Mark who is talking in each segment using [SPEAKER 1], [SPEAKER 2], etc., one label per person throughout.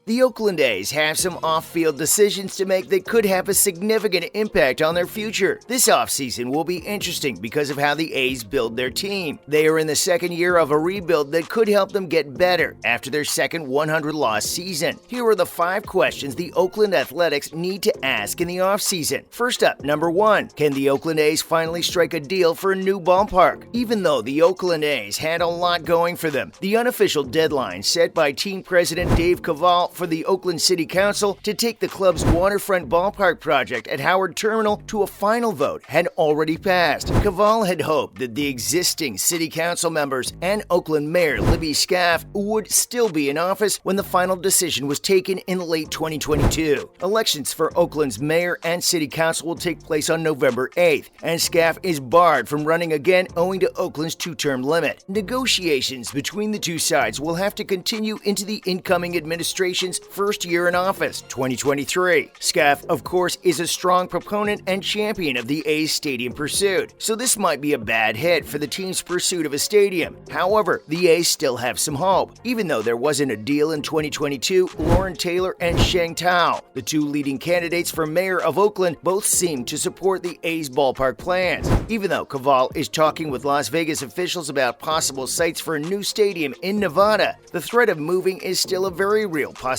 [SPEAKER 1] The Oakland A's have some off-field decisions to make that could have a significant impact on their future. This offseason will be interesting because of how the A's build their team. They are in the second year of a rebuild that could help them get better after their second 100-loss season. Here are the 5 questions the Oakland Athletics need to ask in the offseason. First up, number 1. Can the Oakland A's finally strike a deal for a new ballpark? Even though the Oakland A's had a lot going for them, the unofficial deadline set by team president Dave Kaval for the Oakland City Council to take the club's waterfront ballpark project at Howard Terminal to a final vote had already passed. Kaval had hoped that the existing City Council members and Oakland Mayor Libby Scaff would still be in office when the final decision was taken in late 2022. Elections for Oakland's mayor and City Council will take place on November 8th, and Scaff is barred from running again owing to Oakland's 2-term limit. Negotiations between the two sides will have to continue into the incoming administration's first year in office, 2023. Scaff, of course, is a strong proponent and champion of the A's stadium pursuit, so this might be a bad hit for the team's pursuit of a stadium. However, the A's still have some hope. Even though there wasn't a deal in 2022, Lauren Taylor and Sheng Tao, the 2 leading candidates for mayor of Oakland, both seem to support the A's ballpark plans. Even though Kaval is talking with Las Vegas officials about possible sites for a new stadium in Nevada, the threat of moving is still a very real possibility.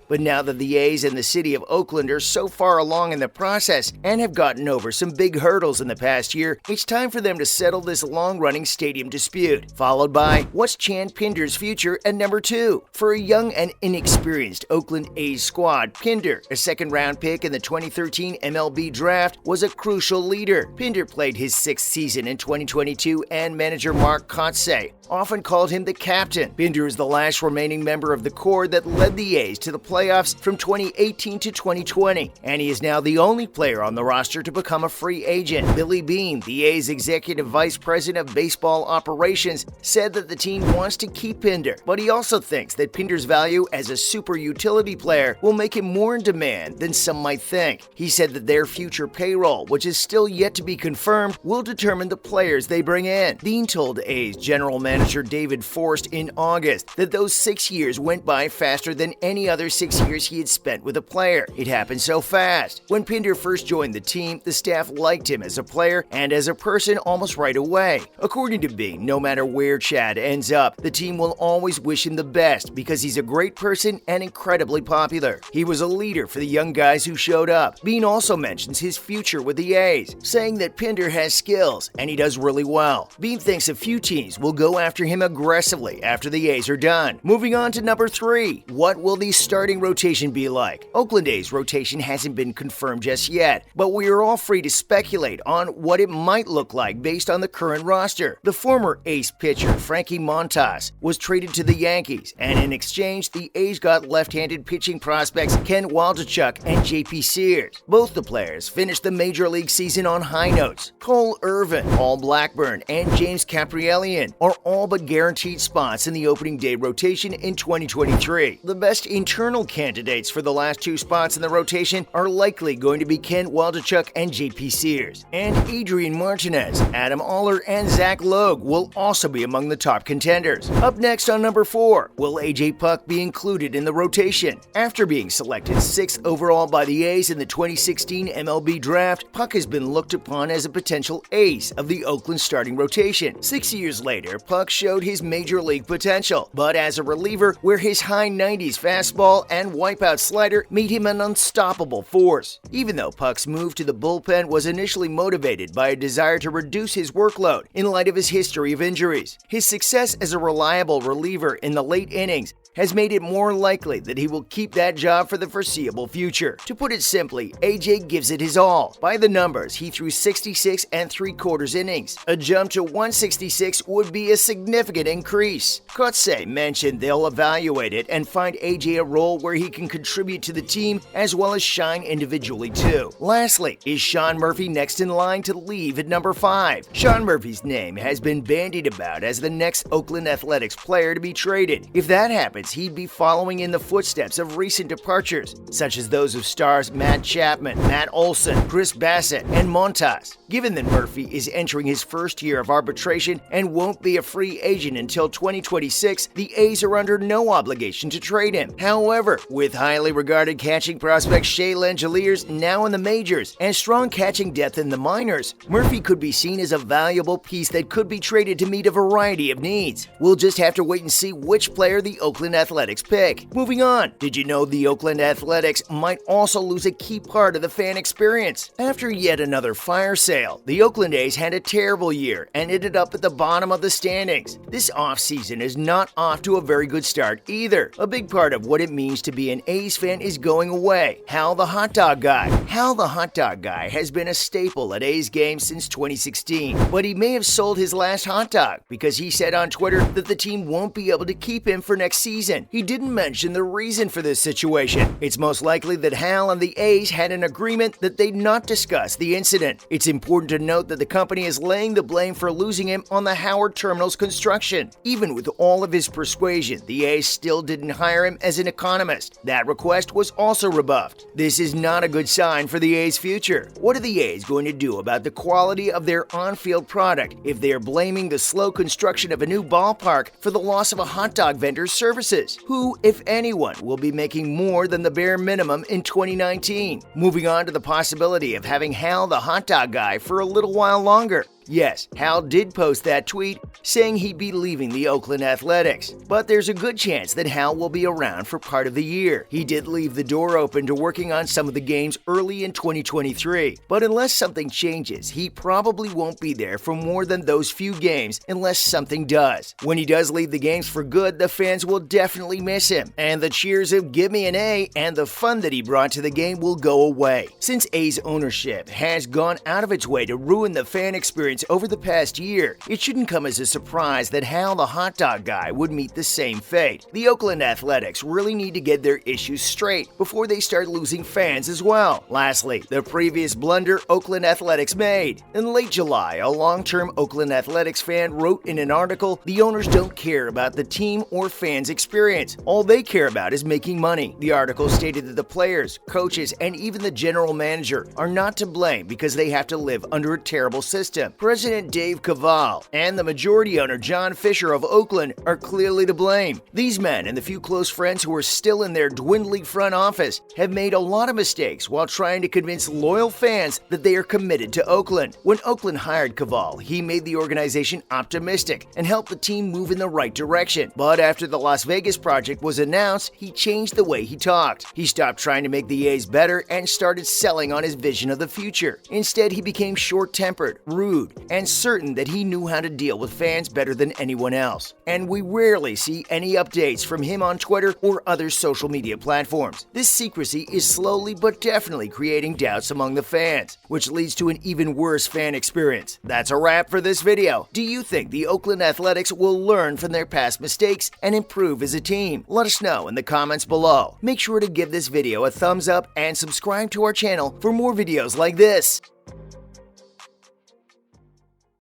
[SPEAKER 1] But now that the A's and the city of Oakland are so far along in the process and have gotten over some big hurdles in the past year, it's time for them to settle this long-running stadium dispute. Followed by, what's Chan Pinder's future at number 2? For a young and inexperienced Oakland A's squad, Pinder, a second-round pick in the 2013 MLB draft, was a crucial leader. Pinder played his 6th season in 2022, and manager Mark Kotsay often called him the captain. Pinder is the last remaining member of the core that led the A's to the playoffs from 2018 to 2020, and he is now the only player on the roster to become a free agent. Billy Beane, the A's executive vice president of baseball operations, said that the team wants to keep Pinder, but he also thinks that Pinder's value as a super utility player will make him more in demand than some might think. He said that their future payroll, which is still yet to be confirmed, will determine the players they bring in. Beane told A's general manager David Forst in August that those 6 years went by faster than any other 6 years he had spent with a player. It happened so fast. When Pinder first joined the team, the staff liked him as a player and as a person almost right away. According to Beane, no matter where Chad ends up, the team will always wish him the best because he's a great person and incredibly popular. He was a leader for the young guys who showed up. Beane also mentions his future with the A's, saying that Pinder has skills and he does really well. Beane thinks a few teams will go after him aggressively after the A's are done. Moving on to number 3. What will the starting rotation be like? Oakland A's rotation hasn't been confirmed just yet, but we are all free to speculate on what it might look like based on the current roster. The former Ace pitcher Frankie Montas was traded to the Yankees, and in exchange, the A's got left-handed pitching prospects Ken Waldichuk and J.P. Sears. Both the players finished the Major League season on high notes. Cole Irvin, Paul Blackburn, and James Caprielian are all but guaranteed spots in the opening day rotation in 2023. The best internal candidates for the last 2 spots in the rotation are likely going to be Ken Waldichuk and J.P. Sears. And Adrian Martinez, Adam Oller, and Zach Logue will also be among the top contenders. Up next on number 4, will A.J. Puck be included in the rotation? After being selected 6th overall by the A's in the 2016 MLB draft, Puck has been looked upon as a potential ace of the Oakland starting rotation. 6 years later, Puck showed his major league potential, but as a reliever, where his high 90s fastball and wipeout slider made him an unstoppable force. Even though Puck's move to the bullpen was initially motivated by a desire to reduce his workload in light of his history of injuries, his success as a reliable reliever in the late innings has made it more likely that he will keep that job for the foreseeable future. To put it simply, AJ gives it his all. By the numbers, he threw 66 3/4 innings. A jump to 166 would be a significant increase. Kotsay mentioned they'll evaluate it and find AJ a role where he can contribute to the team as well as shine individually too. Lastly, is Sean Murphy next in line to leave at number 5? Sean Murphy's name has been bandied about as the next Oakland Athletics player to be traded. If that happens, happens, he'd be following in the footsteps of recent departures, such as those of stars Matt Chapman, Matt Olson, Chris Bassett, and Montas. Given that Murphy is entering his first year of arbitration and won't be a free agent until 2026, the A's are under no obligation to trade him. However, with highly regarded catching prospect Shea Langeliers now in the majors and strong catching depth in the minors, Murphy could be seen as a valuable piece that could be traded to meet a variety of needs. We'll just have to wait and see which player the Oakland Athletics pick. Moving on, did you know the Oakland Athletics might also lose a key part of the fan experience? After yet another fire sale, the Oakland A's had a terrible year and ended up at the bottom of the standings. This offseason is not off to a very good start either. A big part of what it means to be an A's fan is going away. Hal the Hot Dog Guy. Hal the Hot Dog Guy has been a staple at A's games since 2016, but he may have sold his last hot dog because he said on Twitter that the team won't be able to keep him for next season. He didn't mention the reason for this situation. It's most likely that Hal and the A's had an agreement that they'd not discuss the incident. It's important to note that the company is laying the blame for losing him on the Howard Terminal's construction. Even with all of his persuasion, the A's still didn't hire him as an economist. That request was also rebuffed. This is not a good sign for the A's future. What are the A's going to do about the quality of their on-field product if they are blaming the slow construction of a new ballpark for the loss of a hot dog vendor's services? Who, if anyone, will be making more than the bare minimum in 2019? Moving on to the possibility of having Hal the Hot Dog Guy for a little while longer. Yes, Hal did post that tweet saying he'd be leaving the Oakland Athletics, but there's a good chance that Hal will be around for part of the year. He did leave the door open to working on some of the games early in 2023, but unless something changes, he probably won't be there for more than those few games unless something does. When he does leave the games for good, the fans will definitely miss him, and the cheers of "Give me an A" and the fun that he brought to the game will go away. Since A's ownership has gone out of its way to ruin the fan experience over the past year, it shouldn't come as a surprise that Hal the Hot Dog Guy would meet the same fate. The Oakland Athletics really need to get their issues straight before they start losing fans as well. Lastly, the previous blunder Oakland Athletics made. In late July, a long-term Oakland Athletics fan wrote in an article, "The owners don't care about the team or fans' experience. All they care about is making money." The article stated that the players, coaches, and even the general manager are not to blame because they have to live under a terrible system. President Dave Cavall and the majority owner John Fisher of Oakland are clearly to blame. These men and the few close friends who are still in their dwindling front office have made a lot of mistakes while trying to convince loyal fans that they are committed to Oakland. When Oakland hired Cavall, he made the organization optimistic and helped the team move in the right direction. But after the Las Vegas project was announced, he changed the way he talked. He stopped trying to make the A's better and started selling on his vision of the future. Instead, he became short-tempered, rude, and certain that he knew how to deal with fans better than anyone else. And we rarely see any updates from him on Twitter or other social media platforms. This secrecy is slowly but definitely creating doubts among the fans, which leads to an even worse fan experience. That's a wrap for this video. Do you think the Oakland Athletics will learn from their past mistakes and improve as a team? Let us know in the comments below. Make sure to give this video a thumbs up and subscribe to our channel for more videos like this.